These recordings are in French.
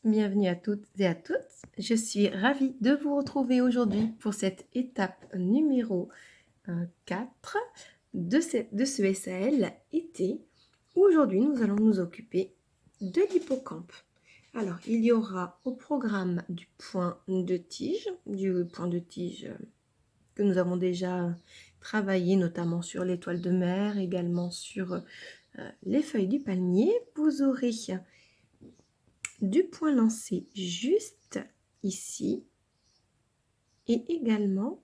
Bienvenue à toutes et à tous. Je suis ravie de vous retrouver aujourd'hui pour cette étape numéro 4 de ce SAL été. Aujourd'hui, nous allons nous occuper de l'hippocampe. Alors, il y aura au programme du point de tige que nous avons déjà travaillé, notamment sur l'étoile de mer, également sur les feuilles du palmier. Vous aurez du point lancé juste ici et également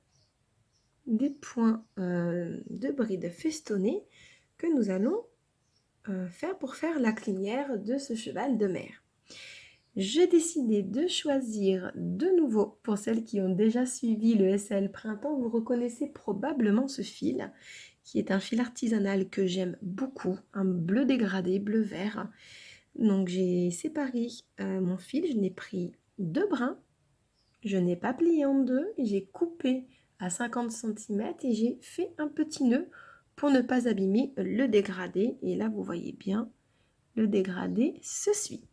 des points de bride festonnés que nous allons faire pour faire la crinière de ce cheval de mer. J'ai décidé de choisir de nouveau, pour celles qui ont déjà suivi le SAL Printemps, vous reconnaissez probablement ce fil, qui est un fil artisanal que j'aime beaucoup, un bleu dégradé, bleu-vert. Donc j'ai séparé mon fil, je n'ai pris 2 brins, je n'ai pas plié en deux, j'ai coupé à 50 cm et j'ai fait un petit nœud pour ne pas abîmer le dégradé. Et là vous voyez bien, le dégradé se suit.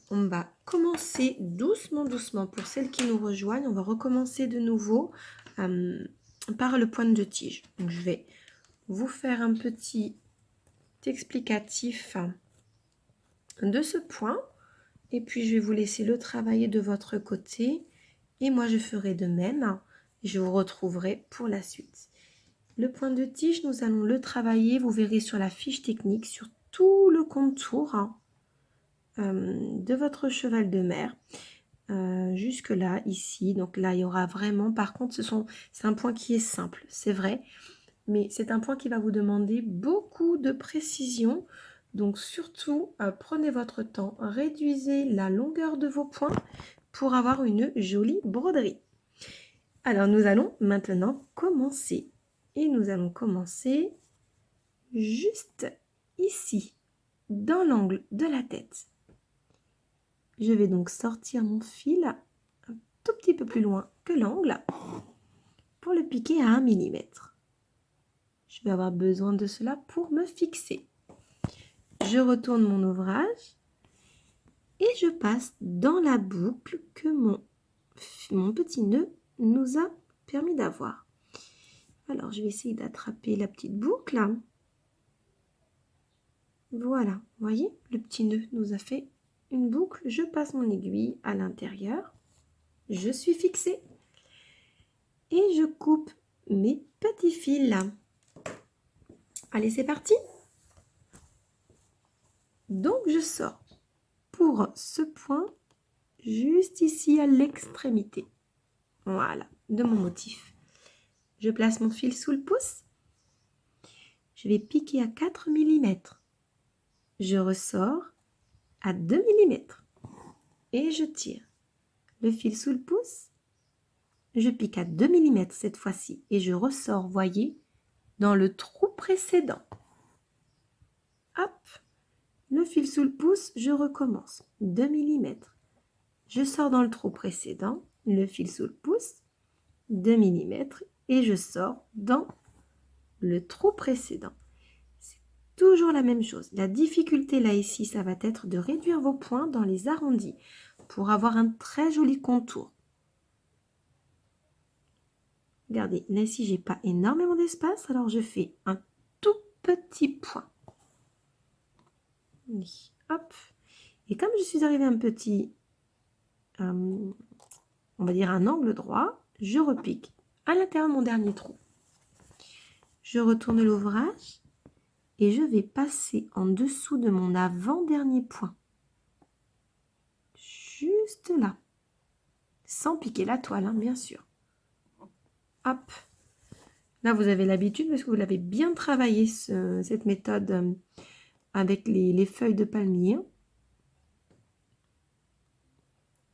On va commencer doucement pour celles qui nous rejoignent. On va recommencer de nouveau par le point de tige. Donc je vais vous faire un petit explicatif de ce point et puis je vais vous laisser le travailler de votre côté et moi je ferai de même. Je vous retrouverai pour la suite. Le point de tige, nous allons le travailler, vous verrez sur la fiche technique, sur tout le contour de votre cheval de mer. Jusque là, ici, donc là il y aura vraiment, par contre c'est un point qui est simple, c'est vrai, mais c'est un point qui va vous demander beaucoup de précision. Donc surtout, prenez votre temps, réduisez la longueur de vos points pour avoir une jolie broderie. Alors nous allons maintenant commencer. Et nous allons commencer juste ici, dans l'angle de la tête. Je vais donc sortir mon fil un tout petit peu plus loin que l'angle pour le piquer à 1 mm. Je vais avoir besoin de cela pour me fixer. Je retourne mon ouvrage et je passe dans la boucle que mon petit nœud nous a permis d'avoir. Alors, je vais essayer d'attraper la petite boucle. Voilà, vous voyez, le petit nœud nous a fait une boucle. Je passe mon aiguille à l'intérieur. Je suis fixée. Et je coupe mes petits fils. Allez, c'est parti. Donc, je sors pour ce point juste ici à l'extrémité. Voilà, de mon motif. Je place mon fil sous le pouce. Je vais piquer à 4 mm. Je ressors à 2 mm. Et je tire. Le fil sous le pouce. Je pique à 2 mm cette fois-ci. Et je ressors, voyez, dans le trou précédent. Hop. Le fil sous le pouce, je recommence. 2 mm. Je sors dans le trou précédent. Le fil sous le pouce. 2 mm. Et je sors dans le trou précédent. C'est toujours la même chose. La difficulté là ici, ça va être de réduire vos points dans les arrondis pour avoir un très joli contour. Regardez, là ici, j'ai pas énormément d'espace, alors je fais un tout petit point. Hop. Et comme je suis arrivée à un petit, on va dire un angle droit, je repique à l'intérieur de mon dernier trou. Je retourne l'ouvrage et je vais passer en dessous de mon avant-dernier point. Juste là. Sans piquer la toile, hein, bien sûr. Hop. Là, vous avez l'habitude parce que vous l'avez bien travaillé, cette méthode avec les feuilles de palmier.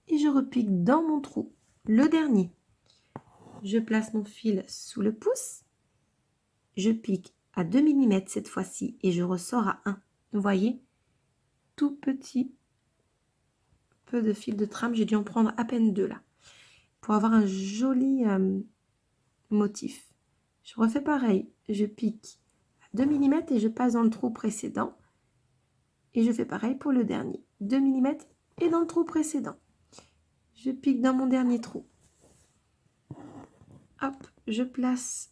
Et je repique dans mon trou, le dernier. Je place mon fil sous le pouce. Je pique à 2 mm cette fois-ci et je ressors à 1. Vous voyez, tout petit peu de fil de trame. J'ai dû en prendre à peine 2 là pour avoir un joli motif. Je refais pareil. Je pique à 2 mm et je passe dans le trou précédent. Et je fais pareil pour le dernier. 2 mm et dans le trou précédent. Je pique dans mon dernier trou. Hop, je place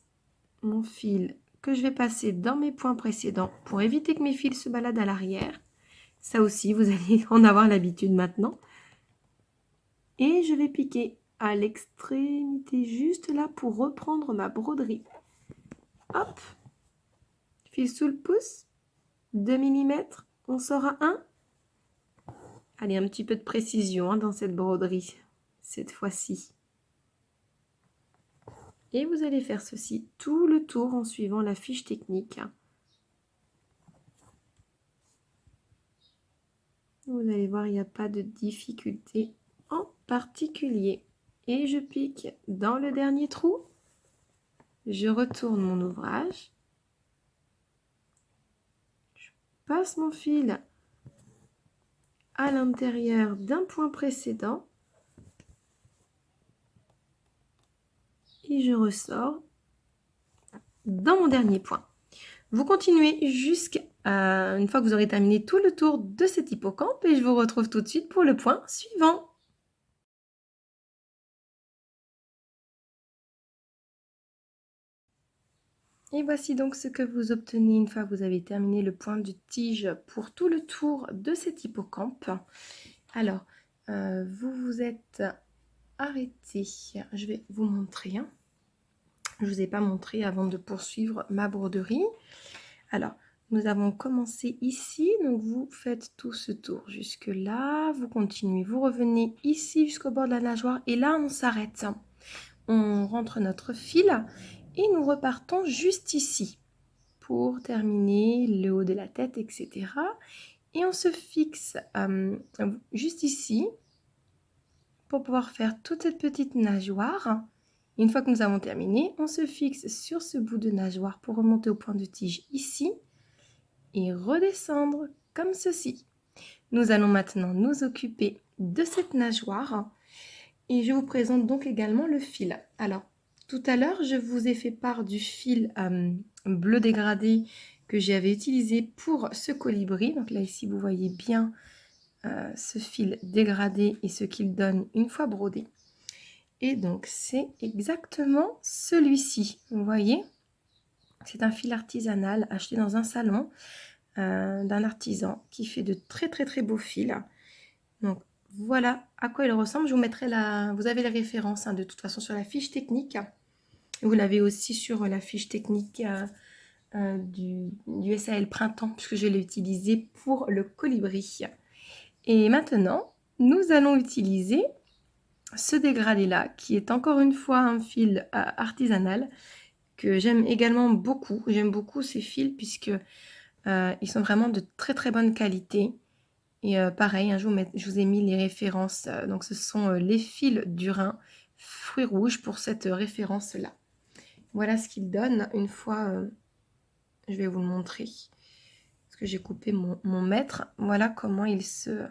mon fil que je vais passer dans mes points précédents pour éviter que mes fils se baladent à l'arrière. Ça aussi, vous allez en avoir l'habitude maintenant. Et je vais piquer à l'extrémité juste là pour reprendre ma broderie. Hop, fil sous le pouce, 2 mm, on sort à 1. Allez, un petit peu de précision hein, dans cette broderie, cette fois-ci. Et vous allez faire ceci tout le tour en suivant la fiche technique. Vous allez voir, il n'y a pas de difficulté en particulier. Et je pique dans le dernier trou. Je retourne mon ouvrage. Je passe mon fil à l'intérieur d'un point précédent. Et je ressors dans mon dernier point. Vous continuez jusqu'à une fois que vous aurez terminé tout le tour de cet hippocampe et je vous retrouve tout de suite pour le point suivant. Et voici donc ce que vous obtenez une fois que vous avez terminé le point de tige pour tout le tour de cet hippocampe. Alors, vous vous êtes arrêté. Je vais vous montrer. Hein. Je ne vous ai pas montré avant de poursuivre ma broderie. Alors, nous avons commencé ici. Donc, vous faites tout ce tour jusque là. Vous continuez. Vous revenez ici jusqu'au bord de la nageoire. Et là, on s'arrête. On rentre notre fil. Et nous repartons juste ici pour terminer le haut de la tête, etc. Et on se fixe juste ici pour pouvoir faire toute cette petite nageoire. Une fois que nous avons terminé, on se fixe sur ce bout de nageoire pour remonter au point de tige ici et redescendre comme ceci. Nous allons maintenant nous occuper de cette nageoire et je vous présente donc également le fil. Alors, tout à l'heure, je vous ai fait part du fil bleu dégradé que j'avais utilisé pour ce colibri. Donc là, ici, vous voyez bien ce fil dégradé et ce qu'il donne une fois brodé. Et donc, c'est exactement celui-ci. Vous voyez, c'est un fil artisanal acheté dans un salon d'un artisan qui fait de très, très, très beaux fils. Donc, voilà à quoi il ressemble. Je vous mettrai vous avez les références hein, de toute façon sur la fiche technique. Vous l'avez aussi sur la fiche technique du SAL Printemps, puisque je l'ai utilisé pour le colibri. Et maintenant, nous allons utiliser ce dégradé-là, qui est encore une fois un fil artisanal, que j'aime également beaucoup. J'aime beaucoup ces fils, puisque ils sont vraiment de très très bonne qualité. Et pareil, hein, je vous ai mis les références. Donc, ce sont les fils du Rhin, fruits rouges pour cette référence-là. Voilà ce qu'il donne. Une fois, je vais vous le montrer. Parce que j'ai coupé mon mètre. Voilà comment il se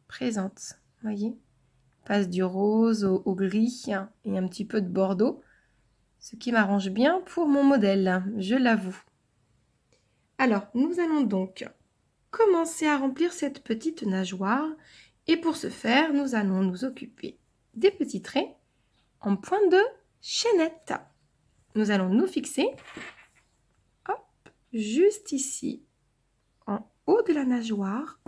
présente. Vous voyez ? Il passe du rose au gris et un petit peu de bordeaux. Ce qui m'arrange bien pour mon modèle, je l'avoue. Alors, nous allons donc commencer à remplir cette petite nageoire et pour ce faire, nous allons nous occuper des petits traits en point de chaînette. Nous allons nous fixer hop, juste ici, en haut de la nageoire.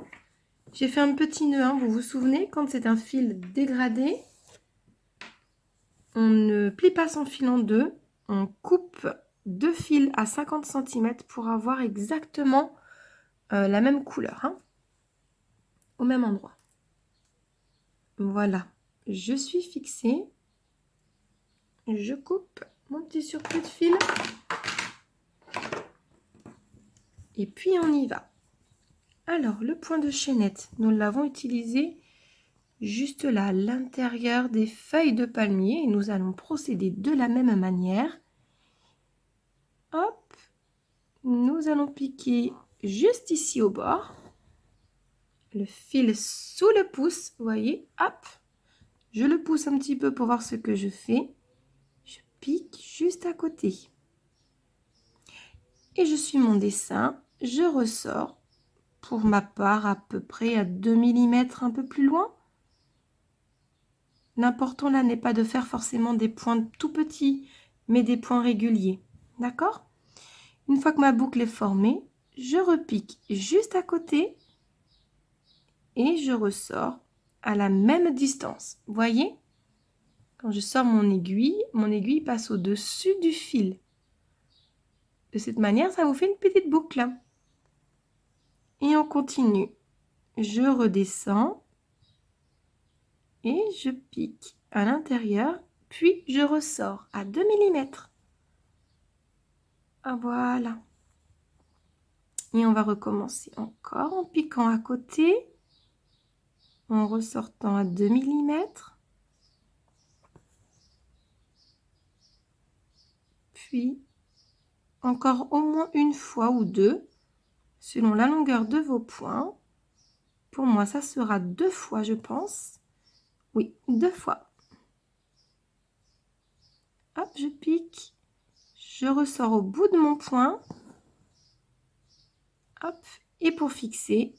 J'ai fait un petit nœud, hein, vous vous souvenez, quand c'est un fil dégradé, on ne plie pas son fil en deux, on coupe deux fils à 50 cm pour avoir exactement la même couleur, hein, au même endroit. Voilà, je suis fixée. Je coupe mon petit surplus de fil. Et puis on y va. Alors, le point de chaînette, nous l'avons utilisé juste là, à l'intérieur des feuilles de palmier. Et nous allons procéder de la même manière. Hop, nous allons piquer juste ici au bord. Le fil sous le pouce, vous voyez, hop. Je le pousse un petit peu pour voir ce que je fais. Je pique juste à côté. Et je suis mon dessin, je ressors pour ma part à peu près à 2 mm un peu plus loin. L'important là n'est pas de faire forcément des points tout petits, mais des points réguliers. D'accord? Une fois que ma boucle est formée, je repique juste à côté et je ressors à la même distance. Vous voyez? Quand je sors mon aiguille passe au-dessus du fil. De cette manière, ça vous fait une petite boucle. Et on continue. Je redescends et je pique à l'intérieur, puis je ressors à 2 mm. Ah, voilà. Et on va recommencer encore en piquant à côté, en ressortant à 2 mm. Puis encore au moins une fois ou deux, selon la longueur de vos points. Pour moi, ça sera 2 fois, je pense. Oui, 2 fois. Hop, je pique. Je ressors au bout de mon point. Hop, et pour fixer,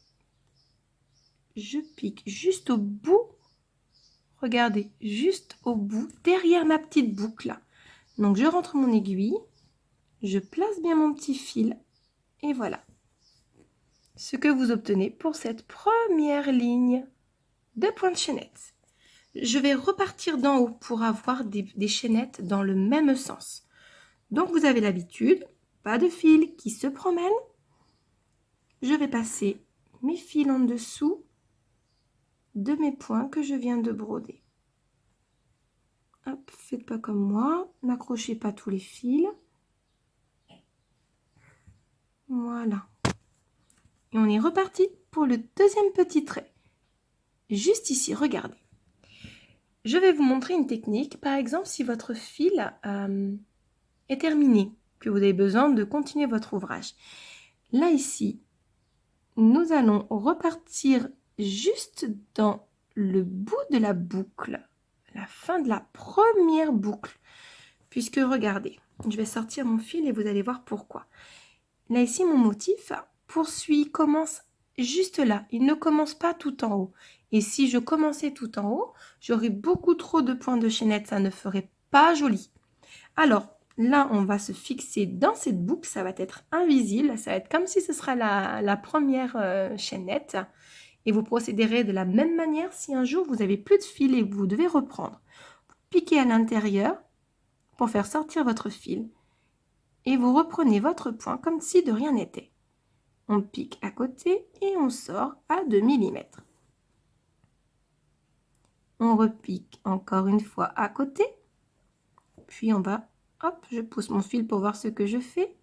je pique juste au bout. Regardez, juste au bout, derrière ma petite boucle. Donc, je rentre mon aiguille. Je place bien mon petit fil. Et voilà. Ce que vous obtenez pour cette première ligne de points de chaînette. Je vais repartir d'en haut pour avoir des chaînettes dans le même sens. Donc, vous avez l'habitude, pas de fil qui se promène. Je vais passer mes fils en dessous de mes points que je viens de broder. Hop, faites pas comme moi, n'accrochez pas tous les fils. Voilà. Et on est reparti pour le deuxième petit trait. Juste ici, regardez. Je vais vous montrer une technique. Par exemple, si votre fil est terminé, que vous avez besoin de continuer votre ouvrage. Là, ici, nous allons repartir juste dans le bout de la boucle, la fin de la première boucle. Puisque, regardez, je vais sortir mon fil et vous allez voir pourquoi. Là, ici, mon motif commence juste là. Il ne commence pas tout en haut. Et si je commençais tout en haut, j'aurais beaucoup trop de points de chaînette. Ça ne ferait pas joli. Alors, là, on va se fixer dans cette boucle. Ça va être invisible. Ça va être comme si ce serait la première chaînette. Et vous procéderez de la même manière si un jour vous avez plus de fil et vous devez reprendre. Vous piquez à l'intérieur pour faire sortir votre fil. Et vous reprenez votre point comme si de rien n'était. On pique à côté et on sort à 2 mm. On repique encore une fois à côté. Puis on va, hop, je pousse mon fil pour voir ce que je fais.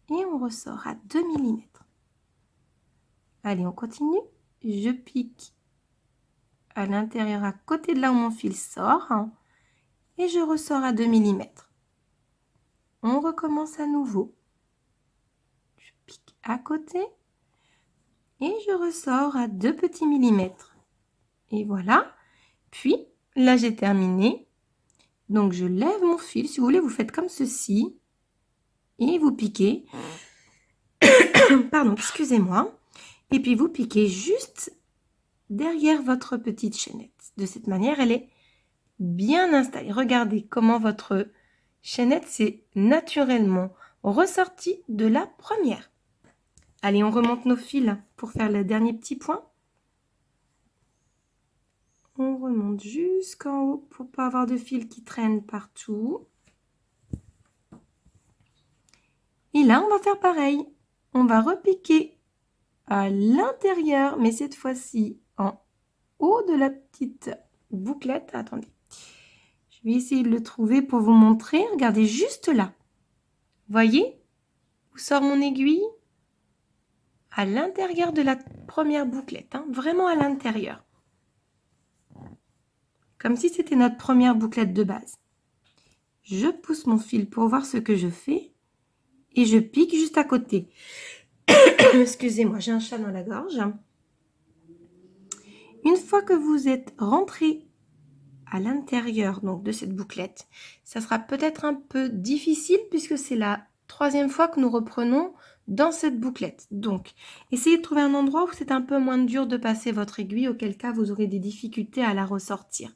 Et on ressort à 2 mm. Allez, on continue. Je pique à l'intérieur à côté de là où mon fil sort. Et je ressors à 2 mm. On recommence à nouveau. Je pique à côté. Et je ressors à 2 petits millimètres. Et voilà. Puis, là, j'ai terminé. Donc, je lève mon fil. Si vous voulez, vous faites comme ceci. Et vous piquez. Pardon, excusez-moi. Et puis, vous piquez juste derrière votre petite chaînette. De cette manière, elle est bien installée. Regardez comment votre chaînette s'est naturellement ressortie de la première. Allez, on remonte nos fils pour faire le dernier petit point. On remonte jusqu'en haut pour ne pas avoir de fil qui traîne partout. Et là, on va faire pareil. On va repiquer à l'intérieur, mais cette fois-ci en haut de la petite bouclette. Attendez, je vais essayer de le trouver pour vous montrer. Regardez juste là. Voyez où sort mon aiguille? À l'intérieur de la première bouclette, hein, vraiment à l'intérieur. Comme si c'était notre première bouclette de base. Je pousse mon fil pour voir ce que je fais et je pique juste à côté. Excusez-moi, j'ai un chat dans la gorge. Une fois que vous êtes rentré à l'intérieur donc de cette bouclette, ça sera peut-être un peu difficile puisque c'est la troisième fois que nous reprenons dans cette bouclette. Donc, essayez de trouver un endroit où c'est un peu moins dur de passer votre aiguille, auquel cas vous aurez des difficultés à la ressortir.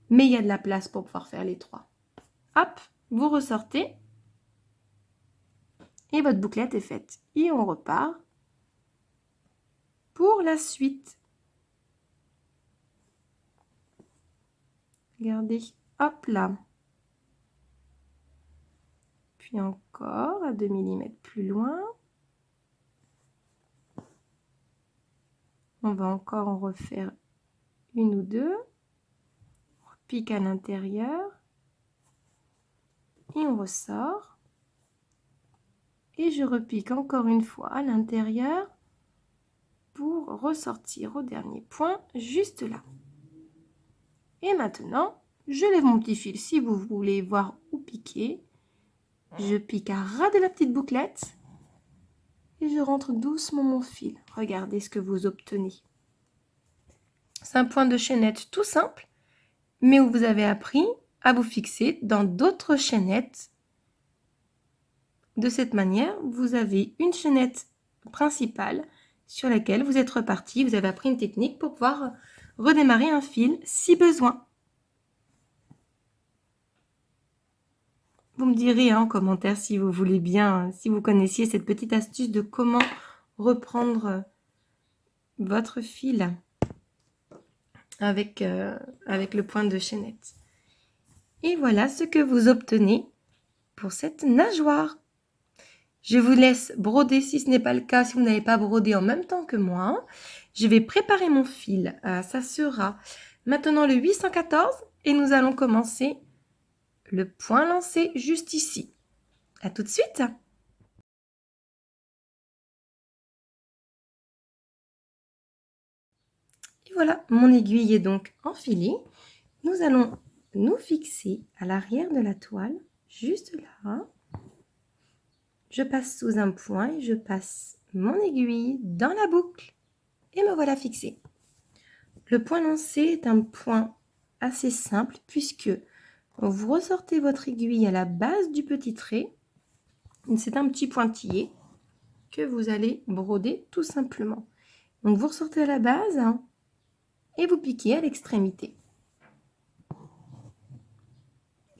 Mais il y a de la place pour pouvoir faire les 3. Hop, vous ressortez et votre bouclette est faite. Et on repart pour la suite. Regardez, hop là. Puis encore à 2 mm plus loin. On va encore en refaire une ou deux. On repique à l'intérieur. Et on ressort. Et je repique encore une fois à l'intérieur pour ressortir au dernier point, juste là. Et maintenant, je lève mon petit fil si vous voulez voir où piquer. Je pique à ras de la petite bouclette et je rentre doucement mon fil. Regardez ce que vous obtenez. C'est un point de chaînette tout simple, mais où vous avez appris à vous fixer dans d'autres chaînettes. De cette manière, vous avez une chaînette principale sur laquelle vous êtes reparti. Vous avez appris une technique pour pouvoir redémarrer un fil si besoin. Vous me direz en commentaire si vous voulez bien, si vous connaissiez cette petite astuce de comment reprendre votre fil avec le point de chaînette. Et voilà ce que vous obtenez pour cette nageoire. Je vous laisse broder si ce n'est pas le cas, si vous n'avez pas brodé en même temps que moi. Je vais préparer mon fil. Ça sera maintenant le 814 et nous allons commencer le point lancé juste ici. À tout de suite. Et voilà, mon aiguille est donc enfilée. Nous allons nous fixer à l'arrière de la toile, juste là. Je passe sous un point et je passe mon aiguille dans la boucle et me voilà fixée. Le point lancé est un point assez simple puisque vous ressortez votre aiguille à la base du petit trait. C'est un petit pointillé que vous allez broder tout simplement. Donc vous ressortez à la base et vous piquez à l'extrémité.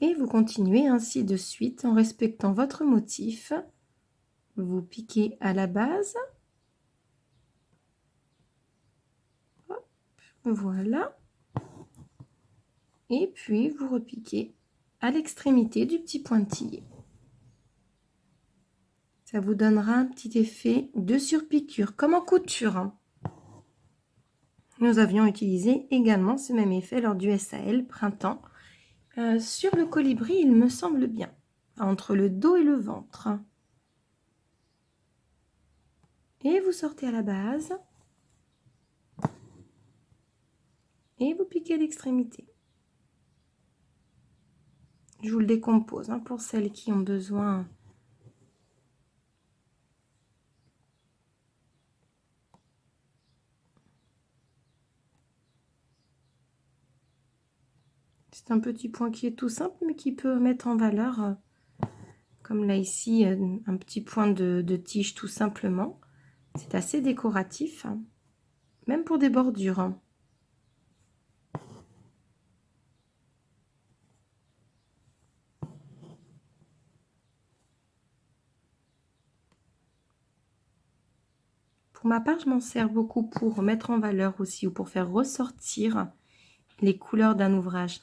Et vous continuez ainsi de suite en respectant votre motif. Vous piquez à la base. Hop, voilà. Et puis vous repiquez à l'extrémité du petit pointillé. Ça vous donnera un petit effet de surpiqûre, comme en couture. Nous avions utilisé également ce même effet lors du SAL printemps. Sur le colibri, il me semble bien, entre le dos et le ventre. Et vous sortez à la base. Et vous piquez à l'extrémité. Je vous le décompose pour celles qui ont besoin. C'est un petit point qui est tout simple, mais qui peut mettre en valeur, comme là ici, un petit point de tige tout simplement. C'est assez décoratif, même pour des bordures. Pour ma part, je m'en sers beaucoup pour mettre en valeur aussi ou pour faire ressortir les couleurs d'un ouvrage.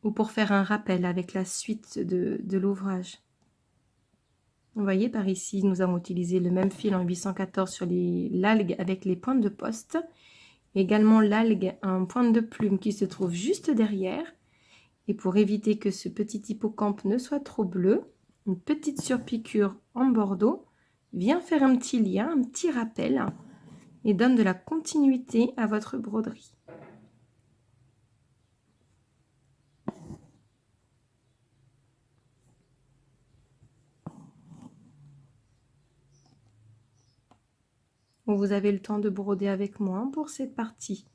Ou pour faire un rappel avec la suite de l'ouvrage. Vous voyez, par ici, nous avons utilisé le même fil en 814 sur l'algue avec les pointes de poste. Également l'algue a un point de plume qui se trouve juste derrière. Et pour éviter que ce petit hippocampe ne soit trop bleu, une petite surpiqûre en bordeaux vient faire un petit lien, un petit rappel et donne de la continuité à votre broderie. Vous avez le temps de broder avec moi pour cette partie.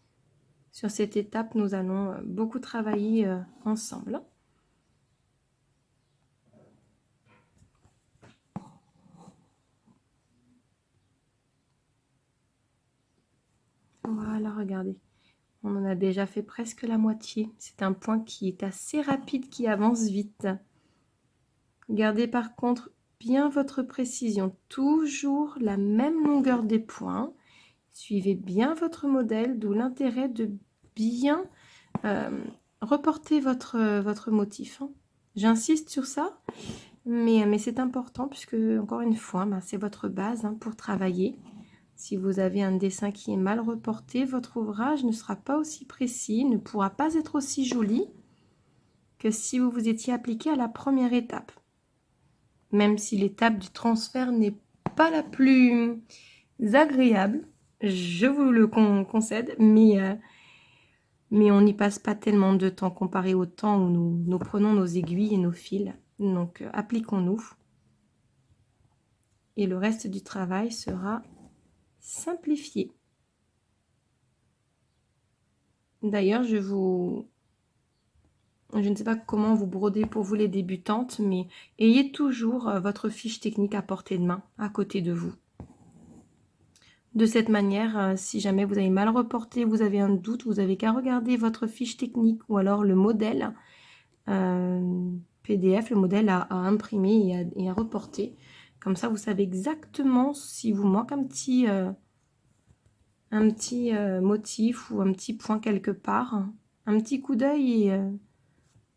Sur cette étape, nous allons beaucoup travailler ensemble. regardez. On en a déjà fait presque la moitié. C'est un point qui est assez rapide, qui avance vite. Gardez par contre bien votre précision. Toujours la même longueur des points. Suivez bien votre modèle, d'où l'intérêt de bien reporter votre motif. Hein. J'insiste sur ça, mais c'est important puisque, encore une fois, c'est votre base pour travailler. Si vous avez un dessin qui est mal reporté, votre ouvrage ne sera pas aussi précis, ne pourra pas être aussi joli que si vous vous étiez appliqué à la première étape. Même si l'étape du transfert n'est pas la plus agréable, je vous le concède, mais on n'y passe pas tellement de temps comparé au temps où nous prenons nos aiguilles et nos fils. Donc, appliquons-nous. Et le reste du travail sera simplifié. D'ailleurs, je ne sais pas comment vous brodez pour vous les débutantes, mais ayez toujours votre fiche technique à portée de main, à côté de vous. De cette manière, si jamais vous avez mal reporté, vous avez un doute, vous n'avez qu'à regarder votre fiche technique ou alors le modèle PDF, le modèle à imprimer et à reporter. Comme ça, vous savez exactement si vous manque un petit motif ou un petit point quelque part. Un petit coup d'œil et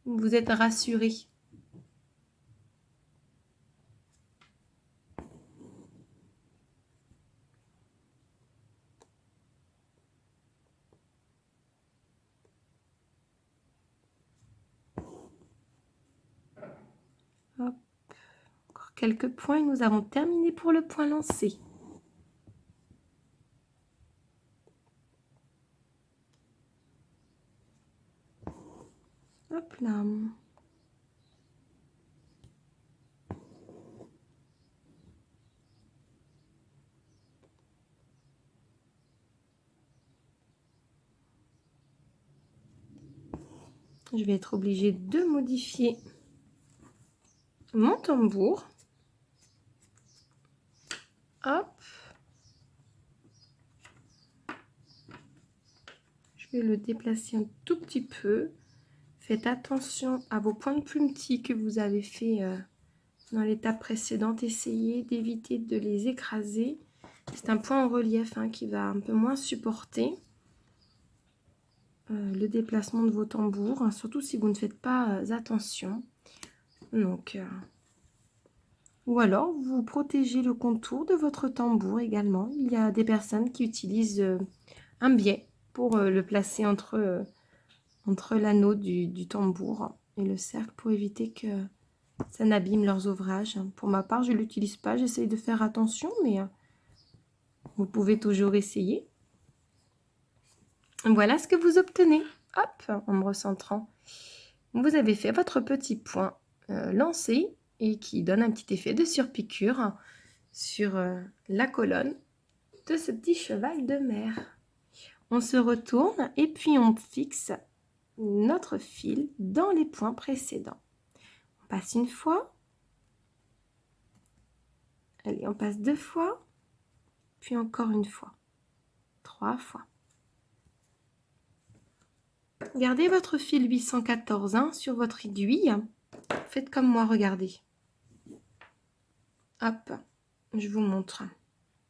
vous êtes rassuré. Hop. Encore quelques points et nous avons terminé pour le point lancé. Hop là. Je vais être obligée de modifier mon tambour. Hop. Je vais le déplacer un tout petit peu. Faites attention à vos points de plumetis que vous avez fait dans l'étape précédente. Essayez d'éviter de les écraser. C'est un point en relief qui va un peu moins supporter le déplacement de vos tambours, surtout si vous ne faites pas attention. Donc, ou alors, vous protégez le contour de votre tambour également. Il y a des personnes qui utilisent un biais pour le placer entre l'anneau du tambour et le cercle pour éviter que ça n'abîme leurs ouvrages. Pour ma part, je ne l'utilise pas. J'essaye de faire attention, mais vous pouvez toujours essayer. Voilà ce que vous obtenez. Hop, en me recentrant. Vous avez fait votre petit point lancé et qui donne un petit effet de surpiqûre sur la colonne de ce petit cheval de mer. On se retourne et puis on fixe notre fil dans les points précédents. On passe une fois. Allez, on passe 2 fois. Puis encore une fois. 3 fois. Gardez votre fil 814 sur votre aiguille. Faites comme moi, regardez. Hop, je vous montre.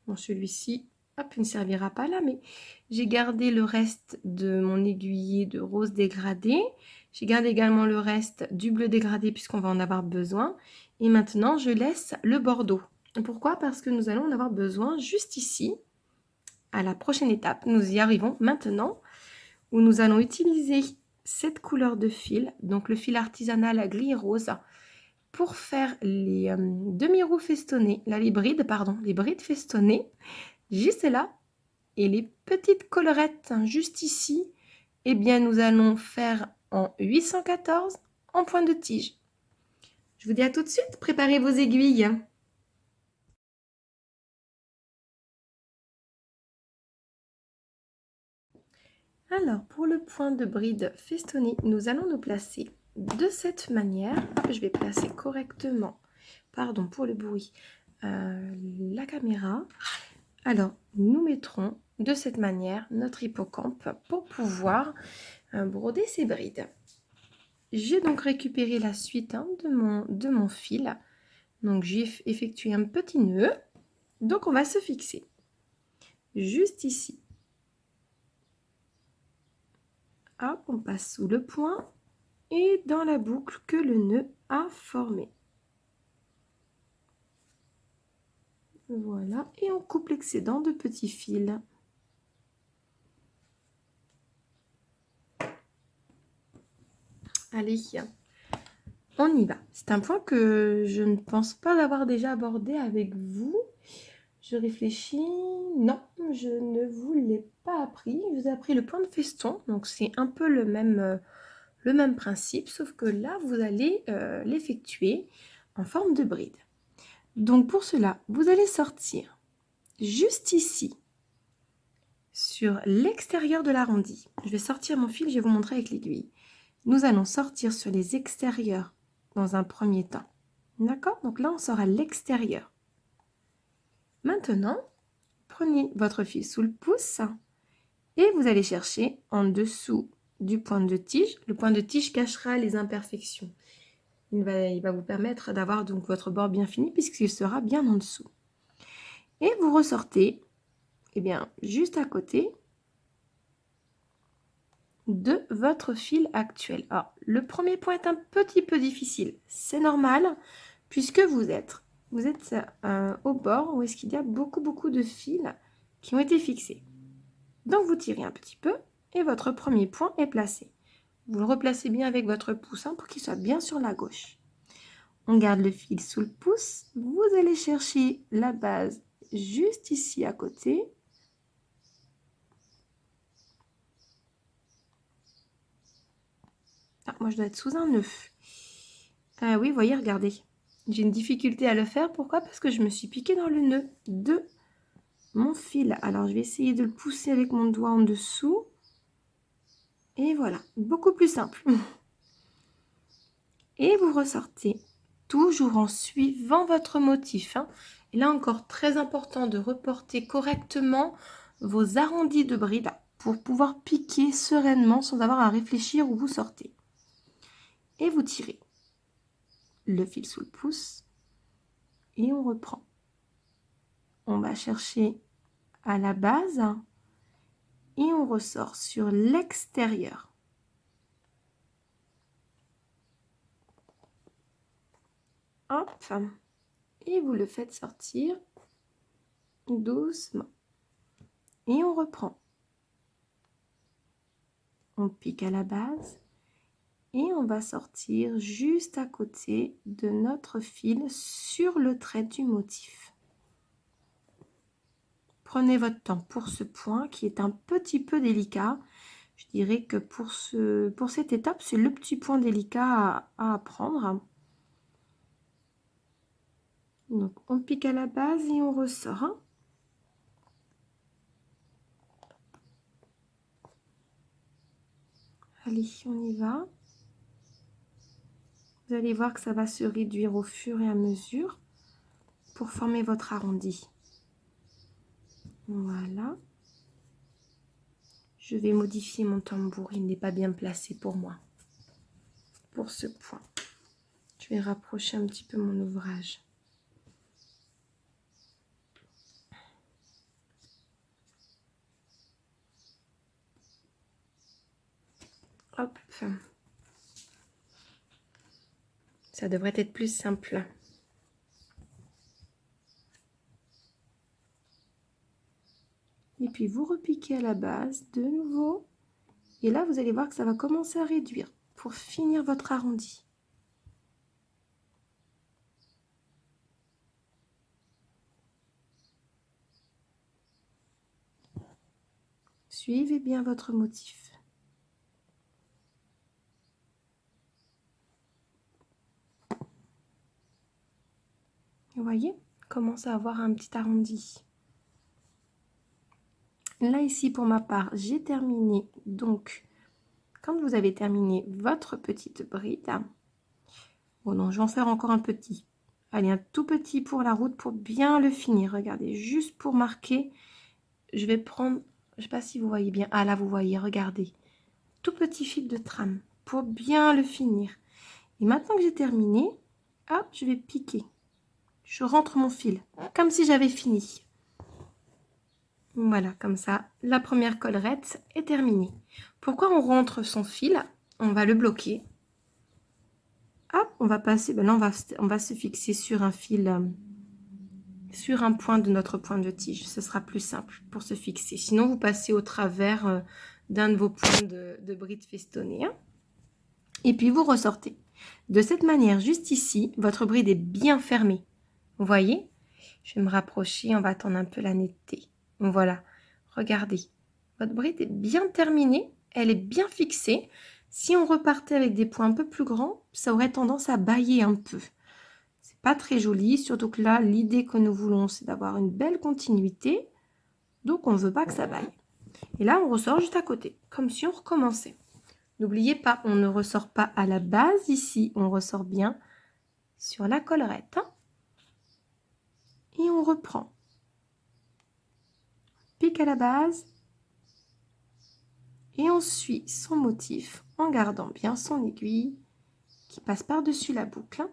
Bon, celui-ci, hop, il ne servira pas là, mais j'ai gardé le reste de mon aiguillet de rose dégradé. J'ai gardé également le reste du bleu dégradé puisqu'on va en avoir besoin. Et maintenant, je laisse le bordeaux. Pourquoi? Parce que nous allons en avoir besoin juste ici, à la prochaine étape. Nous y arrivons maintenant, où nous allons utiliser cette couleur de fil, donc le fil artisanal gris rose, pour faire les demi-roues festonnées, là les brides festonnées, juste là, et les petites collerettes juste ici, eh bien nous allons faire en 814 en point de tige. Je vous dis à tout de suite, préparez vos aiguilles. Alors, pour le point de bride festonné, nous allons nous placer de cette manière. Hop, je vais placer correctement, pardon pour le bruit, la caméra. Alors, nous mettrons de cette manière notre hippocampe pour pouvoir broder ces brides. J'ai donc récupéré la suite de mon fil. Donc j'ai effectué un petit nœud. Donc on va se fixer juste ici. Hop, on passe sous le point et dans la boucle que le nœud a formé. Voilà, et on coupe l'excédent de petits fils. Allez, on y va. C'est un point que je ne pense pas avoir déjà abordé avec vous. Je réfléchis. Non, je ne vous l'ai pas appris. Je vous ai appris le point de feston. Donc, c'est un peu le même principe, sauf que là, vous allez l'effectuer en forme de bride. Donc, pour cela, vous allez sortir juste ici, sur l'extérieur de l'arrondi. Je vais sortir mon fil, je vais vous montrer avec l'aiguille. Nous allons sortir sur les extérieurs dans un premier temps. D'accord? Donc là, on sort à l'extérieur. Maintenant, prenez votre fil sous le pouce et vous allez chercher en dessous du point de tige. Le point de tige cachera les imperfections. Il va vous permettre d'avoir donc votre bord bien fini puisqu'il sera bien en dessous. Et vous ressortez, eh bien, juste à côté de votre fil actuel. Alors, le premier point est un petit peu difficile. C'est normal puisque vous êtes au bord où est-ce qu'il y a beaucoup de fils qui ont été fixés. Donc, vous tirez un petit peu et votre premier point est placé. Vous le replacez bien avec votre pouce pour qu'il soit bien sur la gauche. On garde le fil sous le pouce. Vous allez chercher la base juste ici à côté. Ah, moi, je dois être sous un nœud. Ah oui, voyez, regardez. J'ai une difficulté à le faire. Pourquoi? Parce que je me suis piqué dans le nœud de mon fil. Alors, je vais essayer de le pousser avec mon doigt en dessous. Et voilà, beaucoup plus simple. Et vous ressortez toujours en suivant votre motif. Et là encore, très important de reporter correctement vos arrondis de bride pour pouvoir piquer sereinement sans avoir à réfléchir où vous sortez. Et vous tirez le fil sous le pouce et on reprend. On va chercher à la base et on ressort sur l'extérieur. Hop, et vous le faites sortir doucement. Et on reprend. On pique à la base et on va sortir juste à côté de notre fil sur le trait du motif. Prenez votre temps pour ce point qui est un petit peu délicat. Je dirais que pour cette étape, c'est le petit point délicat à apprendre. Donc, on pique à la base et on ressort. Allez, on y va. Vous allez voir que ça va se réduire au fur et à mesure pour former votre arrondi. Voilà. Je vais modifier mon tambour, il n'est pas bien placé pour moi. Pour ce point. Je vais rapprocher un petit peu mon ouvrage. Hop. Ça devrait être plus simple. Et puis vous repiquez à la base de nouveau. Et là, vous allez voir que ça va commencer à réduire pour finir votre arrondi. Suivez bien votre motif. Vous voyez, commence à avoir un petit arrondi. Là, ici, pour ma part, j'ai terminé. Donc, quand vous avez terminé votre petite bride, bon non, je vais en faire encore un petit. Allez, un tout petit pour la route pour bien le finir. Regardez, juste pour marquer je vais prendre, je ne sais pas si vous voyez bien. Ah là, vous voyez, regardez. Tout petit fil de trame pour bien le finir. Et maintenant que j'ai terminé, hop, je vais piquer. Je rentre mon fil, comme si j'avais fini. Voilà, comme ça, la première collerette est terminée. Pourquoi on rentre son fil? On va le bloquer. Hop, on va passer, ben là on va se fixer sur un fil, sur un point de notre point de tige. Ce sera plus simple pour se fixer. Sinon, vous passez au travers d'un de vos points de bride festonnée. Hein. Et puis, vous ressortez. De cette manière, juste ici, votre bride est bien fermée. Vous voyez? Je vais me rapprocher, on va attendre un peu la netteté. Voilà, regardez. Votre bride est bien terminée, elle est bien fixée. Si on repartait avec des points un peu plus grands, ça aurait tendance à bâiller un peu. C'est pas très joli, surtout que là, l'idée que nous voulons, c'est d'avoir une belle continuité. Donc, on ne veut pas que ça baille. Et là, on ressort juste à côté, comme si on recommençait. N'oubliez pas, on ne ressort pas à la base ici, on ressort bien sur la collerette. Hein. Et on reprend. Pique à la base. Et on suit son motif en gardant bien son aiguille qui passe par-dessus la boucle.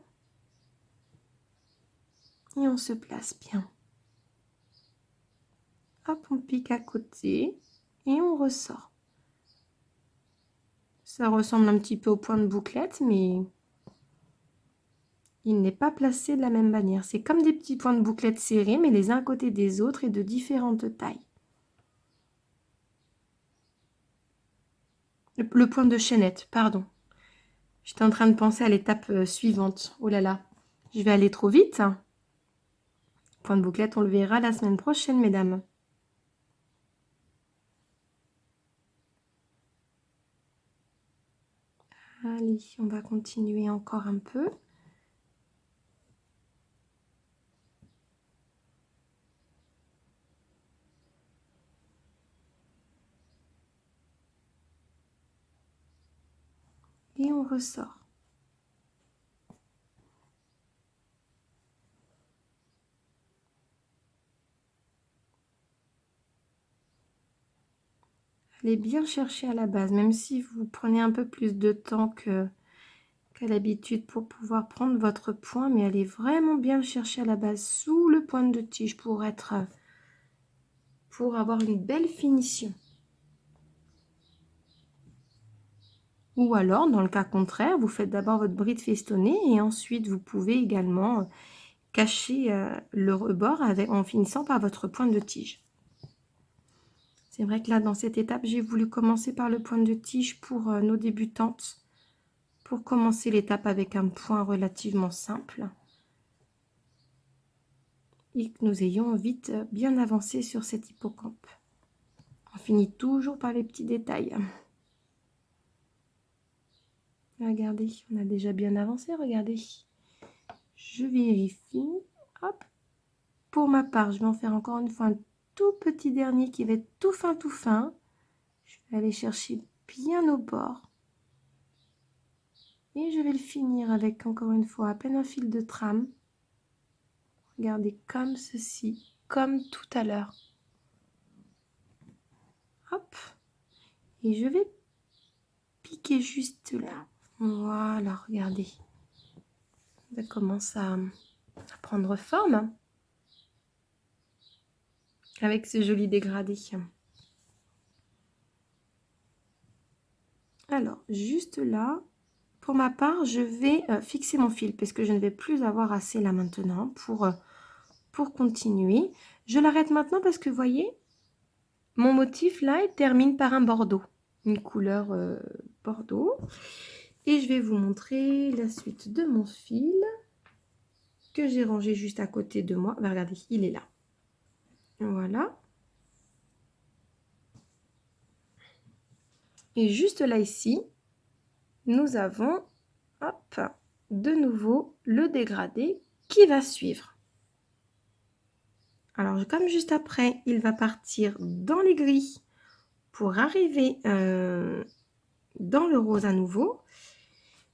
Et on se place bien. Hop, on pique à côté et on ressort. Ça ressemble un petit peu au point de bouclette, mais il n'est pas placé de la même manière. C'est comme des petits points de bouclette serrés, mais les uns à côté des autres et de différentes tailles. Le point de chaînette, pardon. J'étais en train de penser à l'étape suivante. Oh là là, je vais aller trop vite. Point de bouclette, on le verra la semaine prochaine, mesdames. Allez, on va continuer encore un peu. Et on ressort. Allez bien chercher à la base, même si vous prenez un peu plus de temps qu'à l'habitude pour pouvoir prendre votre point, mais allez vraiment bien le chercher à la base sous le point de tige pour avoir une belle finition. Ou alors, dans le cas contraire, vous faites d'abord votre bride festonnée et ensuite vous pouvez également cacher le rebord en finissant par votre point de tige. C'est vrai que là, dans cette étape, j'ai voulu commencer par le point de tige pour nos débutantes, pour commencer l'étape avec un point relativement simple et que nous ayons vite bien avancé sur cet hippocampe. On finit toujours par les petits détails. Regardez, on a déjà bien avancé, regardez. Je vérifie. Hop. Pour ma part, je vais en faire encore une fois un tout petit dernier qui va être tout fin, tout fin. Je vais aller chercher bien au bord. Et je vais le finir avec, encore une fois, à peine un fil de trame. Regardez, comme ceci, comme tout à l'heure. Hop. Et je vais piquer juste là. Voilà, regardez. Ça commence à prendre forme. Avec ce joli dégradé. Alors, juste là, pour ma part, je vais fixer mon fil parce que je ne vais plus avoir assez là maintenant pour continuer. Je l'arrête maintenant parce que, vous voyez, mon motif là, il termine par un bordeaux, une couleur bordeaux. Et je vais vous montrer la suite de mon fil que j'ai rangé juste à côté de moi. Ben, regardez, il est là. Voilà. Et juste là, ici, nous avons, hop, de nouveau le dégradé qui va suivre. Alors, comme juste après, il va partir dans les gris pour arriver dans le rose à nouveau.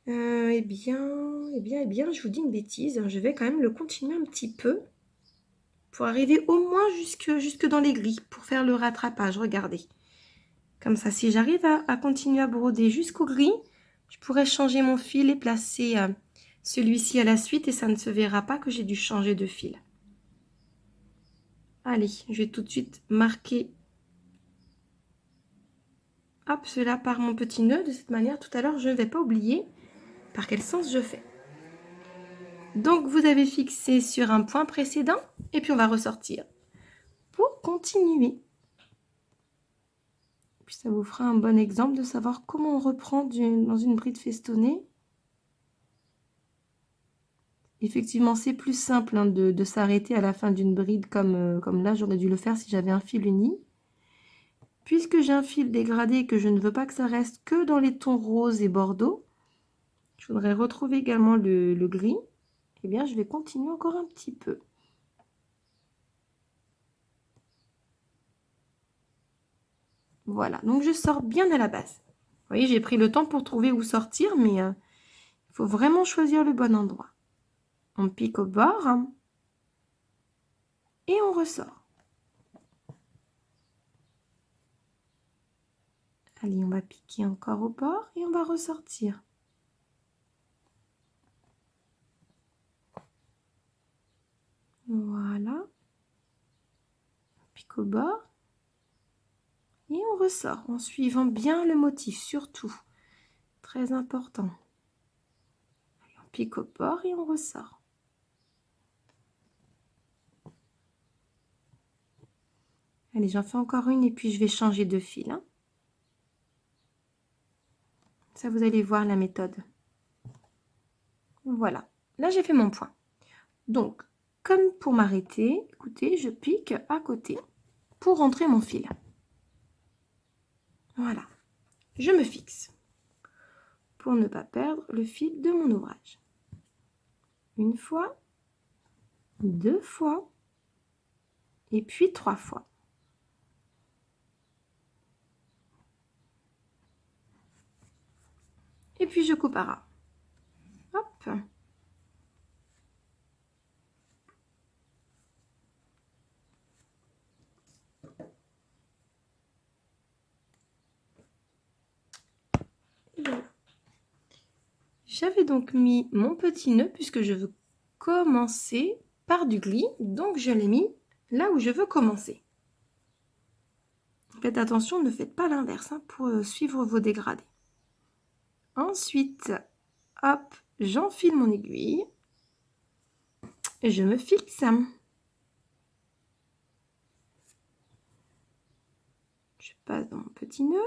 Eh bien, je vous dis une bêtise. Je vais quand même le continuer un petit peu. pour arriver au moins jusque dans les grilles, pour faire le rattrapage, regardez. Comme ça, si j'arrive à continuer à broder jusqu'aux grilles, je pourrais changer mon fil et placer celui-ci à la suite et ça ne se verra pas que j'ai dû changer de fil. Allez, je vais tout de suite marquer hop, cela par mon petit nœud. De cette manière, tout à l'heure, je ne vais pas oublier par quel sens je fais. Donc, vous avez fixé sur un point précédent et puis on va ressortir pour continuer. Puis ça vous fera un bon exemple de savoir comment on reprend dans une bride festonnée. Effectivement, c'est plus simple hein, de s'arrêter à la fin d'une bride comme là, j'aurais dû le faire si j'avais un fil uni. Puisque j'ai un fil dégradé et que je ne veux pas que ça reste que dans les tons rose et bordeaux, je voudrais retrouver également le gris. Eh bien, je vais continuer encore un petit peu. Voilà, donc je sors bien à la base. Vous voyez, j'ai pris le temps pour trouver où sortir, mais il faut vraiment choisir le bon endroit. On pique au bord hein, et on ressort. Allez, on va piquer encore au bord et on va ressortir. Voilà. On pique au bord et on ressort en suivant bien le motif, surtout. Très important. Allez, on pique au bord et on ressort. Allez, j'en fais encore une et puis je vais changer de fil. Hein. Ça, vous allez voir la méthode. Voilà. Là, j'ai fait mon point. Donc, comme pour m'arrêter, écoutez, je pique à côté pour rentrer mon fil. Voilà. Je me fixe pour ne pas perdre le fil de mon ouvrage. Une fois, deux fois et puis trois fois. Et puis je coupe à ras. Hop. Et voilà. J'avais donc mis mon petit nœud puisque je veux commencer par du gris. Donc je l'ai mis là où je veux commencer. Faites attention, ne faites pas l'inverse hein, pour suivre vos dégradés. Ensuite, hop, j'enfile mon aiguille et je me fixe. Je passe dans mon petit nœud.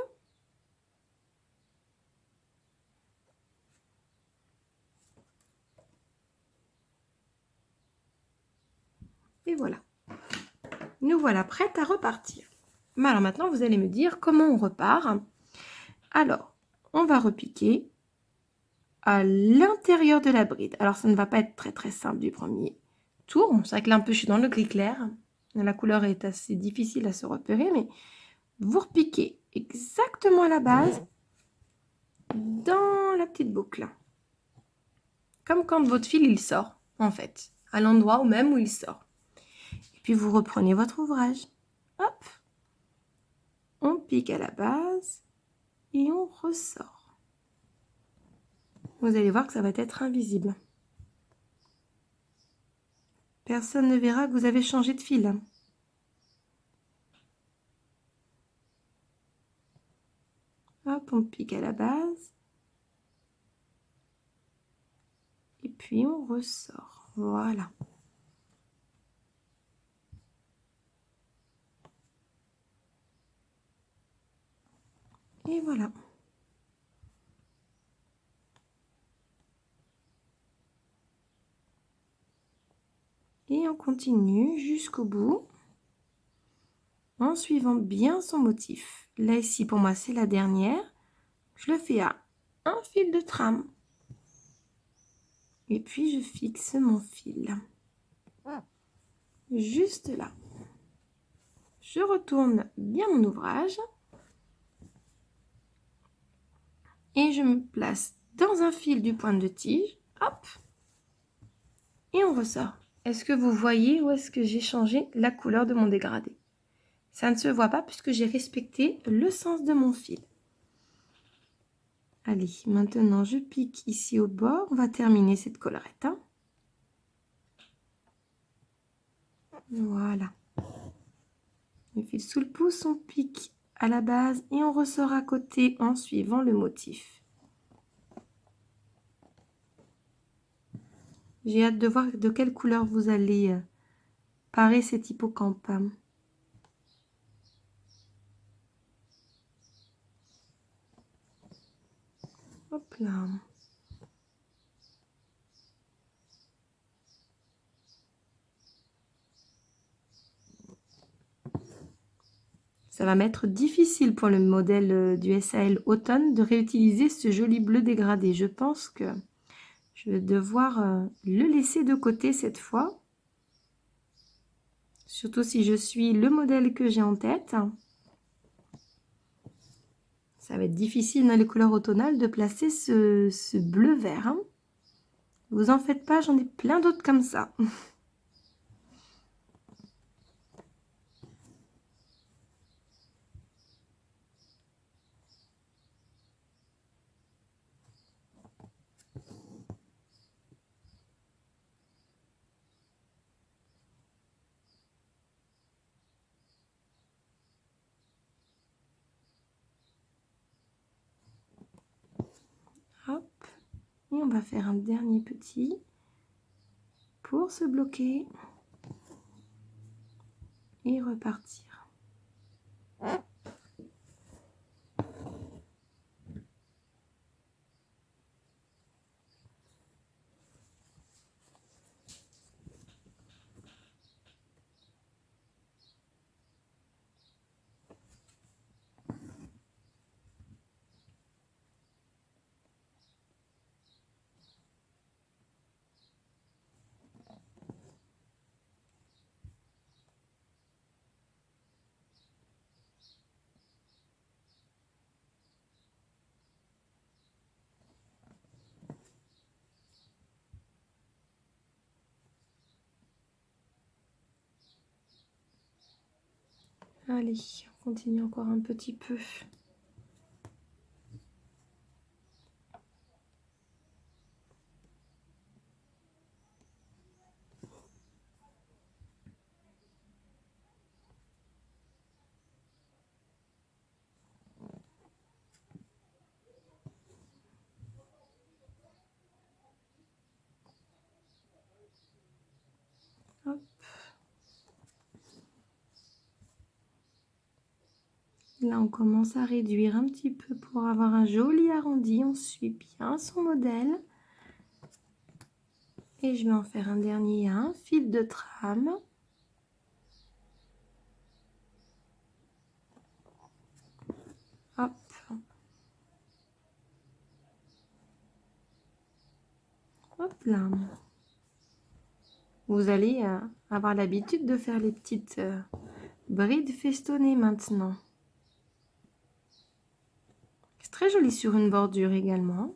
Et voilà. Nous voilà prêtes à repartir. Alors maintenant, vous allez me dire comment on repart. Alors, on va repiquer à l'intérieur de la bride. Alors, ça ne va pas être très simple du premier tour. Bon, c'est vrai que là, un peu, je suis dans le gris clair. La couleur est assez difficile à se repérer, mais vous repiquez exactement à la base dans la petite boucle. Comme quand votre fil, il sort, en fait, à l'endroit même où il sort. Et puis, vous reprenez votre ouvrage. Hop, on pique à la base et on ressort. Vous allez voir que ça va être invisible. Personne ne verra que vous avez changé de fil. Hop, on pique à la base. Et puis on ressort. Voilà. Et voilà. Et on continue jusqu'au bout en suivant bien son motif. Là, ici, pour moi, c'est la dernière. Je le fais à un fil de trame. Et puis, je fixe mon fil. Juste là. Je retourne bien mon ouvrage. Et je me place dans un fil du point de tige. Hop. Et on ressort. Est-ce que vous voyez où est-ce que j'ai changé la couleur de mon dégradé? Ça ne se voit pas puisque j'ai respecté le sens de mon fil. Allez, maintenant je pique ici au bord. On va terminer cette collerette, hein. Voilà. Le fil sous le pouce, on pique à la base et on ressort à côté en suivant le motif. J'ai hâte de voir de quelle couleur vous allez parer cet hippocampe. Hop là. Ça va m'être difficile pour le modèle du SAL Automne de réutiliser ce joli bleu dégradé. Je pense que je vais devoir le laisser de côté cette fois. Surtout si je suis le modèle que j'ai en tête. Ça va être difficile dans les couleurs automnales de placer ce bleu vert, hein. Vous en faites pas, j'en ai plein d'autres comme ça. Hop. Et on va faire un dernier petit pour se bloquer et repartir. Allez, on continue encore un petit peu. Hop. Là, on commence à réduire un petit peu pour avoir un joli arrondi. On suit bien son modèle. Et je vais en faire un dernier, un fil de trame. Hop. Hop là. Vous allez avoir l'habitude de faire les petites brides festonnées maintenant. C'est très joli sur une bordure également.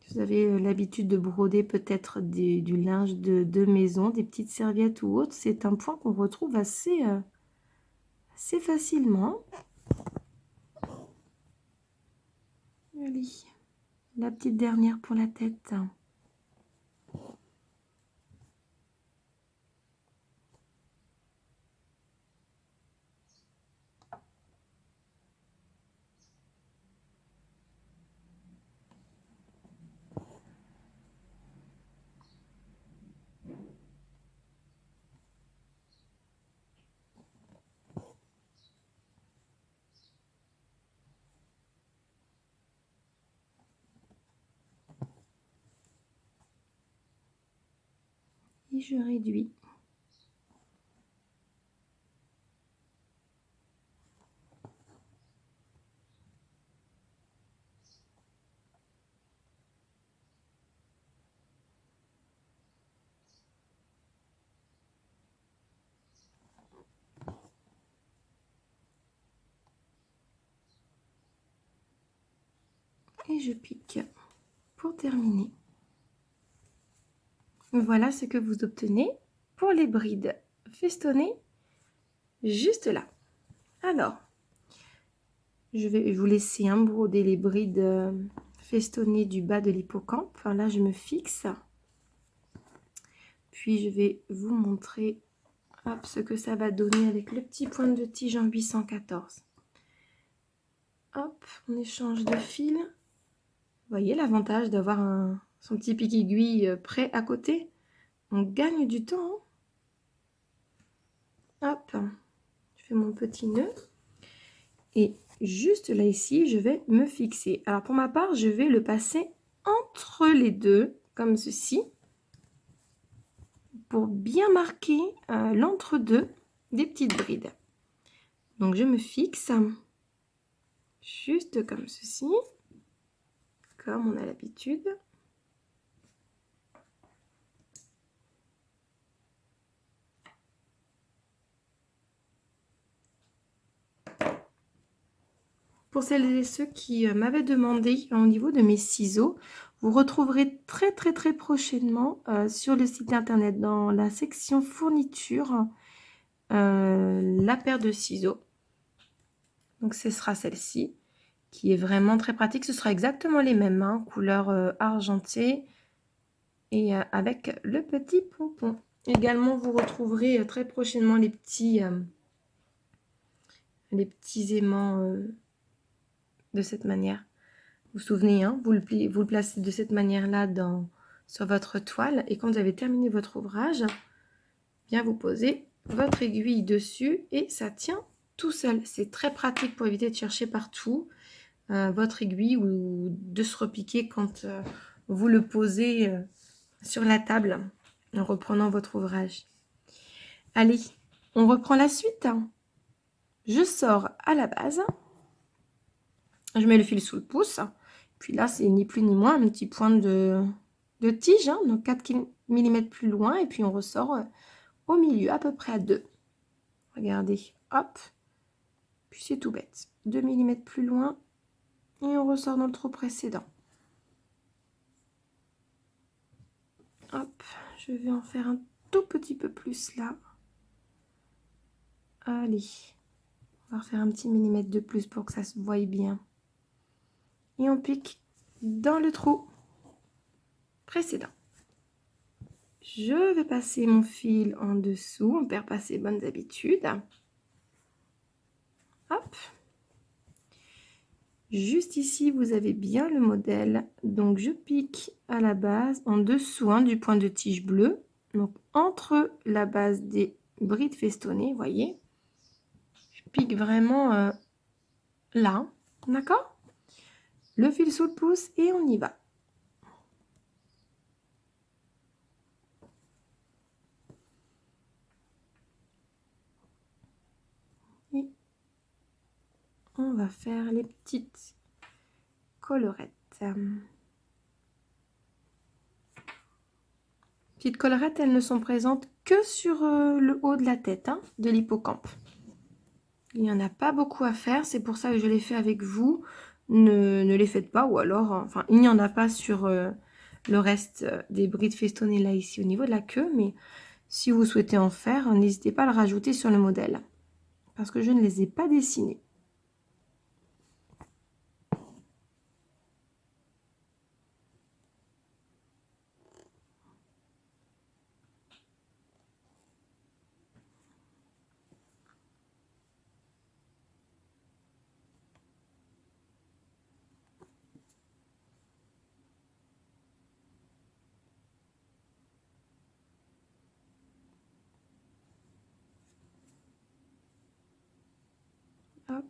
Vous avez l'habitude de broder peut-être du linge de maison, des petites serviettes ou autres. C'est un point qu'on retrouve assez facilement. Allez, la petite dernière pour la tête. Et je réduis. Et je pique pour terminer. Voilà ce que vous obtenez pour les brides festonnées, juste là. Alors, je vais vous laisser broder les brides festonnées du bas de l'hippocampe. Enfin, là, je me fixe. Puis, je vais vous montrer ce que ça va donner avec le petit point de tige en 814. Hop, on échange de fil. Vous voyez l'avantage d'avoir son petit pic aiguille prêt à côté. On gagne du temps. Hop, je fais mon petit nœud. Et juste là, ici, je vais me fixer. Alors, pour ma part, je vais le passer entre les deux, comme ceci, pour bien marquer l'entre-deux des petites brides. Donc, je me fixe juste comme ceci, comme on a l'habitude. Pour celles et ceux qui m'avaient demandé au niveau de mes ciseaux, vous retrouverez très prochainement sur le site internet dans la section fourniture la paire de ciseaux. Donc ce sera celle-ci qui est vraiment très pratique. Ce sera exactement les mêmes, couleur argentée et avec le petit pompon. Également, vous retrouverez très prochainement les petits aimants de cette manière. Vous vous souvenez, vous le placez de cette manière-là sur votre toile. Et quand vous avez terminé votre ouvrage, bien vous posez votre aiguille dessus et ça tient tout seul. C'est très pratique pour éviter de chercher partout votre aiguille ou de se repiquer quand vous le posez sur la table en reprenant votre ouvrage. Allez, on reprend la suite. Je sors à la base. Je mets le fil sous le pouce. Puis là, c'est ni plus ni moins un petit point de tige, donc 4 mm plus loin. Et puis on ressort au milieu, à peu près à 2. Regardez, hop. Puis c'est tout bête. 2 mm plus loin. Et on ressort dans le trou précédent. Hop, je vais en faire un tout petit peu plus là. Allez, on va refaire un petit millimètre de plus pour que ça se voie bien. Et on pique dans le trou précédent. Je vais passer mon fil en dessous, on perd pas ses bonnes habitudes. Hop. Juste ici, vous avez bien le modèle. Donc, je pique à la base, en dessous du point de tige bleu. Donc, entre la base des brides festonnées, vous voyez. Je pique vraiment là, d'accord? Le fil sous le pouce et on y va. Et on va faire les petites collerettes. Petites collerettes, elles ne sont présentes que sur le haut de la tête, de l'hippocampe. Il n'y en a pas beaucoup à faire, c'est pour ça que je l'ai fait avec vous. Ne les faites pas, ou alors, enfin, il n'y en a pas sur le reste des brides festonnées là, ici, au niveau de la queue. Mais si vous souhaitez en faire, n'hésitez pas à le rajouter sur le modèle, parce que je ne les ai pas dessinés. Hop.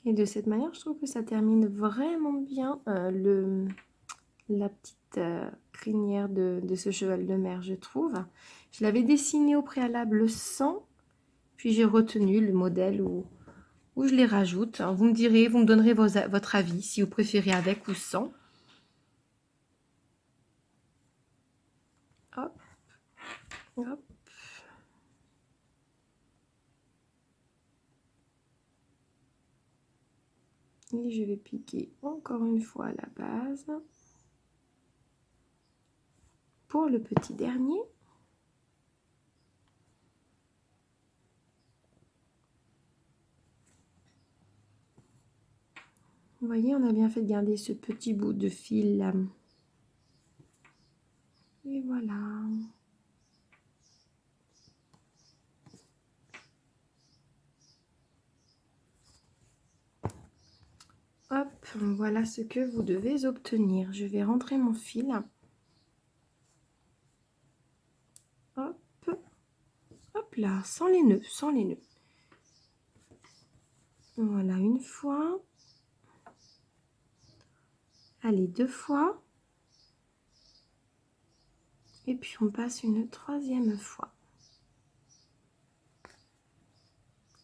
Et de cette manière, je trouve que ça termine vraiment bien la petite crinière de ce cheval de mer, je trouve. Je l'avais dessiné au préalable sans, puis j'ai retenu le modèle où je les rajoute. Vous me direz, vous me donnerez votre avis, si vous préférez avec ou sans. Hop, hop. Et je vais piquer encore une fois à la base. Pour le petit dernier. Vous voyez, on a bien fait de garder ce petit bout de fil là. Et voilà. Hop, voilà ce que vous devez obtenir. Je vais rentrer mon fil. Hop, hop là, sans les nœuds, sans les nœuds. Voilà, une fois. Allez, 2 fois. Et puis on passe une 3e fois.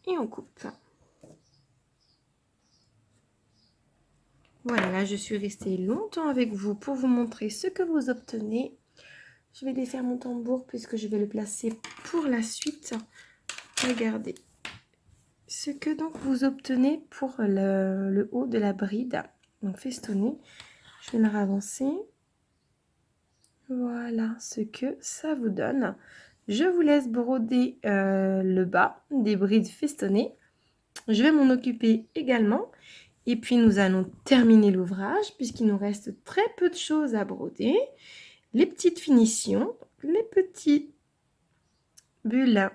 Et on coupe. Voilà, là je suis restée longtemps avec vous pour vous montrer ce que vous obtenez. Je vais défaire mon tambour puisque je vais le placer pour la suite. Regardez ce que donc vous obtenez pour le haut de la bride. Donc festonné. Je vais le ravancer. Voilà ce que ça vous donne. Je vous laisse broder le bas des brides festonnées. Je vais m'en occuper également. Et puis nous allons terminer l'ouvrage puisqu'il nous reste très peu de choses à broder. Les petites finitions, les petits bulles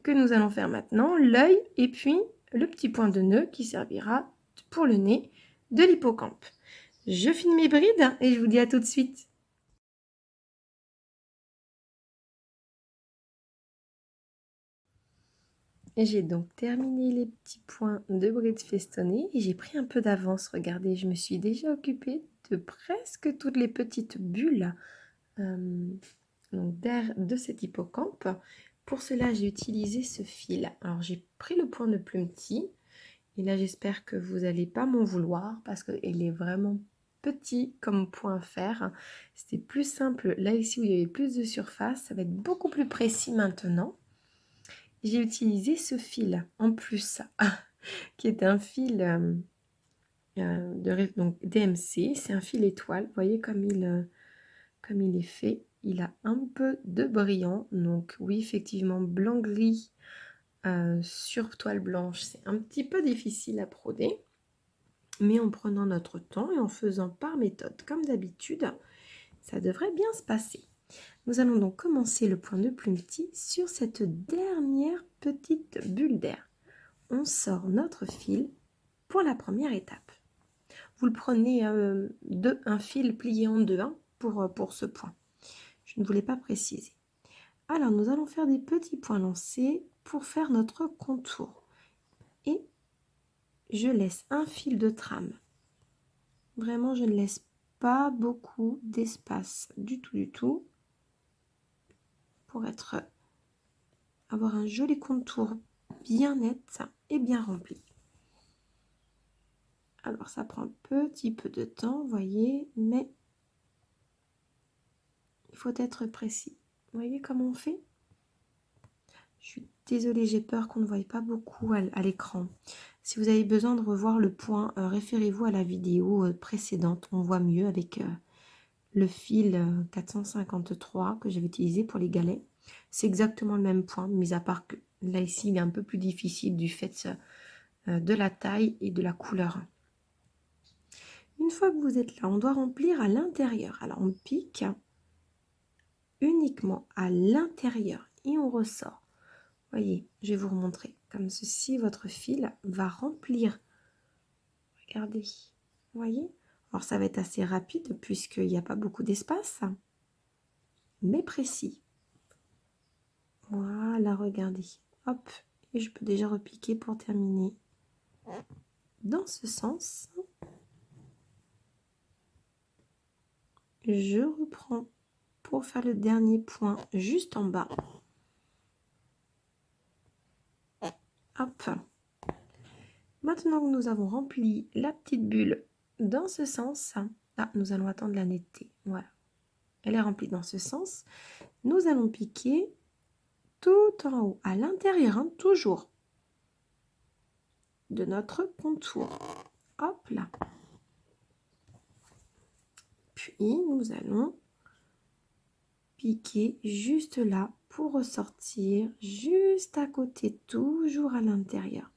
que nous allons faire maintenant, l'œil et puis le petit point de nœud qui servira pour le nez de l'hippocampe. Je finis mes brides et je vous dis à tout de suite. J'ai donc terminé les petits points de brides festonnées et j'ai pris un peu d'avance. Regardez, je me suis déjà occupée de presque toutes les petites bulles d'air de cet hippocampe. Pour cela, j'ai utilisé ce fil. Alors, j'ai pris le point de plume petit. Et là, j'espère que vous n'allez pas m'en vouloir parce qu'il est vraiment petit comme point à faire. C'était plus simple là ici où il y avait plus de surface. Ça va être beaucoup plus précis maintenant. J'ai utilisé ce fil en plus, qui est un fil donc DMC. C'est un fil étoile. Vous voyez comme il est fait. Il a un peu de brillant. Donc oui, effectivement, blanc-gris sur toile blanche, c'est un petit peu difficile à broder. Mais en prenant notre temps et en faisant par méthode comme d'habitude, ça devrait bien se passer. Nous allons donc commencer le point de plume petit sur cette dernière petite bulle d'air. On sort notre fil pour la première étape. Vous le prenez un fil plié en deux pour ce point. Je ne voulais pas préciser. Alors, nous allons faire des petits points lancés pour faire notre contour. Et je laisse un fil de trame. Vraiment, je ne laisse pas beaucoup d'espace du tout pour avoir un joli contour bien net et bien rempli. Alors, ça prend un petit peu de temps, vous voyez, mais il faut être précis. Vous voyez comment on fait? Je suis désolée, j'ai peur qu'on ne voie pas beaucoup à l'écran. Si vous avez besoin de revoir le point, référez-vous à la vidéo précédente. On voit mieux avec le fil 453 que j'avais utilisé pour les galets. C'est exactement le même point, mis à part que là, ici, il est un peu plus difficile du fait de la taille et de la couleur. Une fois que vous êtes là, on doit remplir à l'intérieur. Alors, on pique uniquement à l'intérieur et on ressort. Voyez, je vais vous remontrer. Comme ceci, votre fil va remplir. Regardez, vous voyez? Alors, ça va être assez rapide puisqu'il n'y a pas beaucoup d'espace, mais précis. Voilà, regardez. Hop, et je peux déjà repiquer pour terminer. Dans ce sens. Je reprends pour faire le dernier point juste en bas. Hop. Maintenant que nous avons rempli la petite bulle dans ce sens, nous allons attendre la netteté. Voilà. Elle est remplie dans ce sens. Nous allons piquer tout en haut, à l'intérieur, toujours, de notre contour. Hop là. Puis, nous allons piquer juste là pour ressortir juste à côté, toujours à l'intérieur.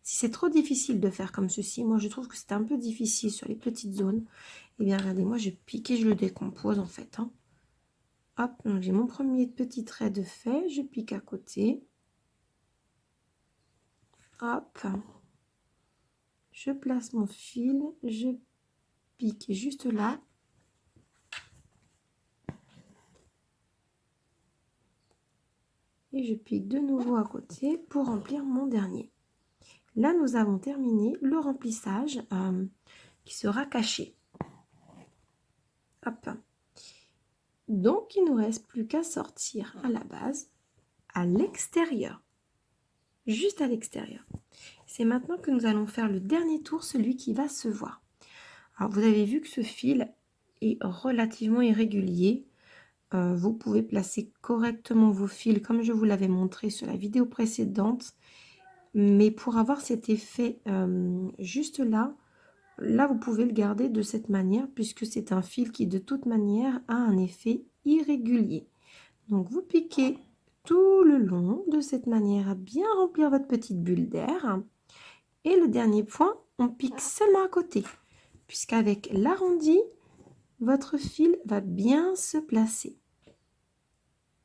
Si c'est trop difficile de faire comme ceci, moi je trouve que c'est un peu difficile sur les petites zones, et bien regardez, moi je pique et je le décompose en fait. Hop, donc j'ai mon premier petit trait de fait, je pique à côté. Hop, je place mon fil, je pique juste là. Et je pique de nouveau à côté pour remplir mon dernier. Là, nous avons terminé le remplissage qui sera caché. Hop. Donc, il ne nous reste plus qu'à sortir à la base, à l'extérieur. Juste à l'extérieur. C'est maintenant que nous allons faire le dernier tour, celui qui va se voir. Alors, vous avez vu que ce fil est relativement irrégulier. Vous pouvez placer correctement vos fils comme je vous l'avais montré sur la vidéo précédente. Mais pour avoir cet effet juste là, vous pouvez le garder de cette manière puisque c'est un fil qui de toute manière a un effet irrégulier. Donc vous piquez tout le long de cette manière à bien remplir votre petite bulle d'air. Et le dernier point, on pique seulement à côté puisqu'avec l'arrondi, votre fil va bien se placer.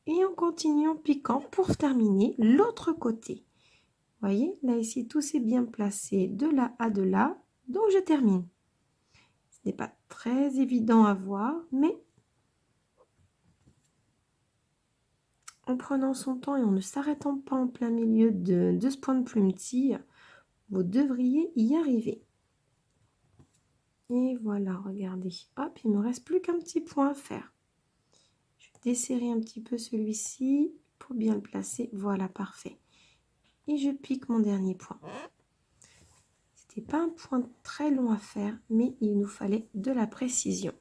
Et on continue en piquant pour terminer l'autre côté. Voyez, là ici, tout s'est bien placé de là à de là, donc je termine. Ce n'est pas très évident à voir, mais en prenant son temps et en ne s'arrêtant pas en plein milieu de ce point de plumetille, vous devriez y arriver. Et voilà, regardez. Hop, il ne me reste plus qu'un petit point à faire. Je vais desserrer un petit peu celui-ci pour bien le placer. Voilà, parfait. Et je pique mon dernier point. C'était pas un point très long à faire, mais il nous fallait de la précision.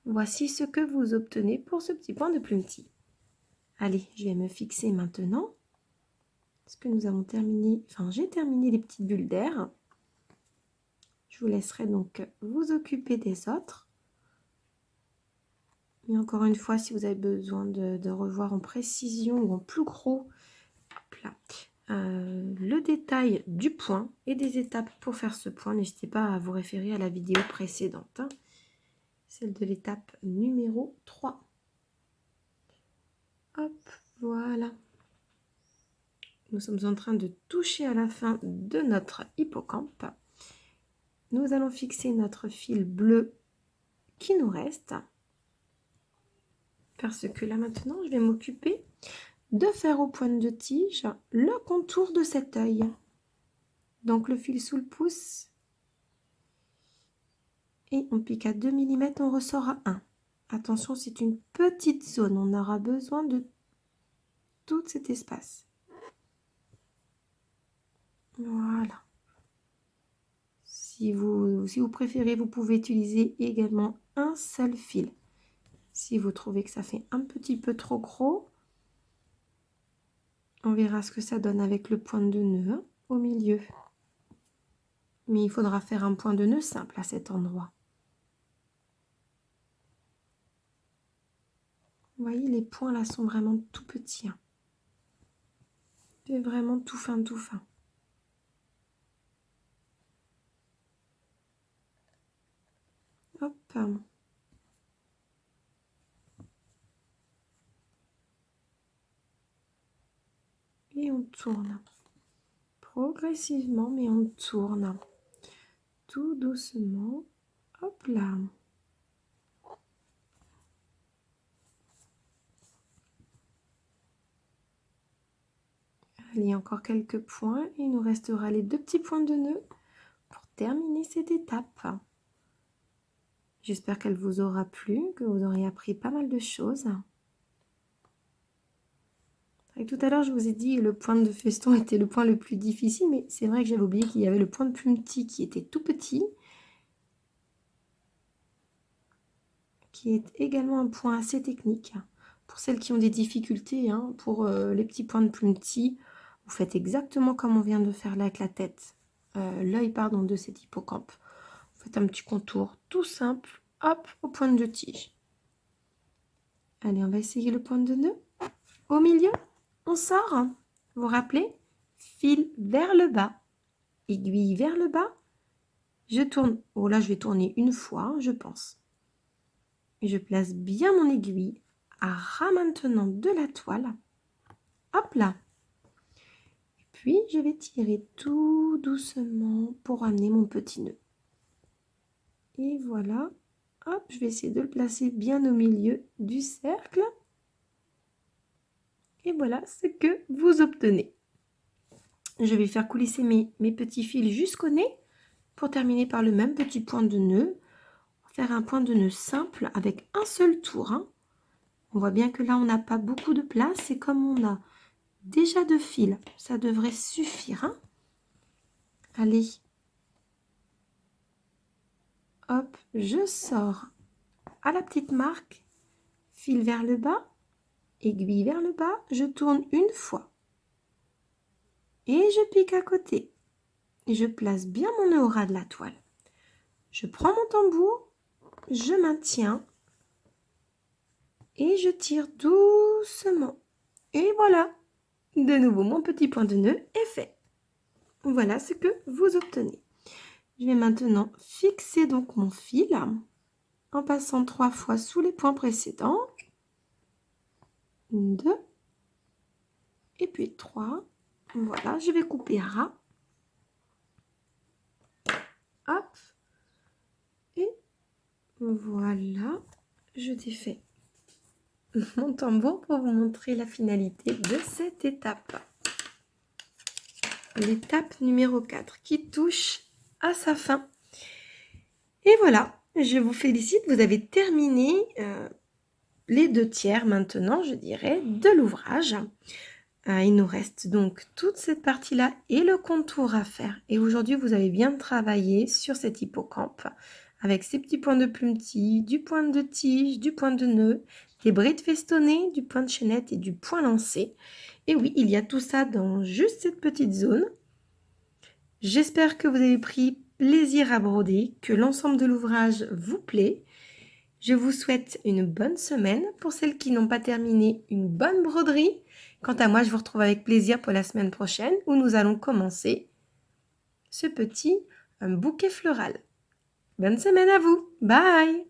Voici ce que vous obtenez pour ce petit point de plumetille. Allez, je vais me fixer maintenant. Est-ce que nous avons terminé? Enfin, j'ai terminé les petites bulles d'air. Je vous laisserai donc vous occuper des autres. Et encore une fois, si vous avez besoin de revoir en précision ou en plus gros, hop là, le détail du point et des étapes pour faire ce point, n'hésitez pas à vous référer à la vidéo précédente, celle de l'étape numéro 3. Hop, voilà. Nous sommes en train de toucher à la fin de notre hippocampe. Nous allons fixer notre fil bleu qui nous reste. Parce que là maintenant, je vais m'occuper de faire aux pointes de tige le contour de cet œil. Donc le fil sous le pouce. Et on pique à 2 mm, on ressort à 1. Attention, c'est une petite zone. On aura besoin de tout cet espace. Voilà. Si vous préférez, vous pouvez utiliser également un seul fil. Si vous trouvez que ça fait un petit peu trop gros, on verra ce que ça donne avec le point de nœud au milieu. Mais il faudra faire un point de nœud simple à cet endroit. Vous voyez, les points là sont vraiment tout petits. C'est vraiment tout fin, tout fin. Hop. Et on tourne. Progressivement, mais on tourne. Tout doucement. Hop là. Allez, encore quelques points. Et il nous restera les 2 petits points de nœud pour terminer cette étape. J'espère qu'elle vous aura plu, que vous aurez appris pas mal de choses. Et tout à l'heure, je vous ai dit que le point de feston était le point le plus difficile, mais c'est vrai que j'avais oublié qu'il y avait le point de plumetis qui était tout petit, qui est également un point assez technique. Pour celles qui ont des difficultés, hein, pour les petits points de plumetis, vous faites exactement comme on vient de faire là avec la tête, l'œil pardon, de cet hippocampe. Vous faites un petit contour tout simple, hop, au point de tige. Allez, on va essayer le point de nœud. Au milieu, on sort. Vous vous rappelez? Fil vers le bas, aiguille vers le bas. Je tourne. Oh là, je vais tourner une fois, je pense. Et je place bien mon aiguille à ras maintenant de la toile. Hop là. Et puis, je vais tirer tout doucement pour amener mon petit nœud. Et voilà. Hop, je vais essayer de le placer bien au milieu du cercle. Et voilà ce que vous obtenez. Je vais faire coulisser mes petits fils jusqu'au nez pour terminer par le même petit point de nœud. Faire un point de nœud simple avec un seul tour. Hein. On voit bien que là, on n'a pas beaucoup de place. Et comme on a déjà de fils, ça devrait suffire. Hein. Allez. Hop, je sors à la petite marque. Fil vers le bas. Aiguille vers le bas. Je tourne une fois. Et je pique à côté. Et je place bien mon nœud au ras de la toile. Je prends mon tambour. Je maintiens. Et je tire doucement. Et voilà. De nouveau, mon petit point de nœud est fait. Voilà ce que vous obtenez. Je vais maintenant fixer donc mon fil en passant 3 fois sous les points précédents. 2 et puis 3. Voilà, je vais couper à ras. Hop. Et voilà, je défais mon tambour pour vous montrer la finalité de cette étape. L'étape numéro 4 qui touche à sa fin. Et voilà, je vous félicite, vous avez terminé les 2/3 maintenant, je dirais, de l'ouvrage. Il nous reste donc toute cette partie-là et le contour à faire. Et aujourd'hui, vous avez bien travaillé sur cet hippocampe avec ces petits points de plumetis, du point de tige, du point de nœud, des brides festonnées, du point de chaînette et du point lancé. Et oui, il y a tout ça dans juste cette petite zone. J'espère que vous avez pris plaisir à broder, que l'ensemble de l'ouvrage vous plaît. Je vous souhaite une bonne semaine. Pour celles qui n'ont pas terminé, une bonne broderie. Quant à moi, je vous retrouve avec plaisir pour la semaine prochaine où nous allons commencer ce petit bouquet floral. Bonne semaine à vous. Bye!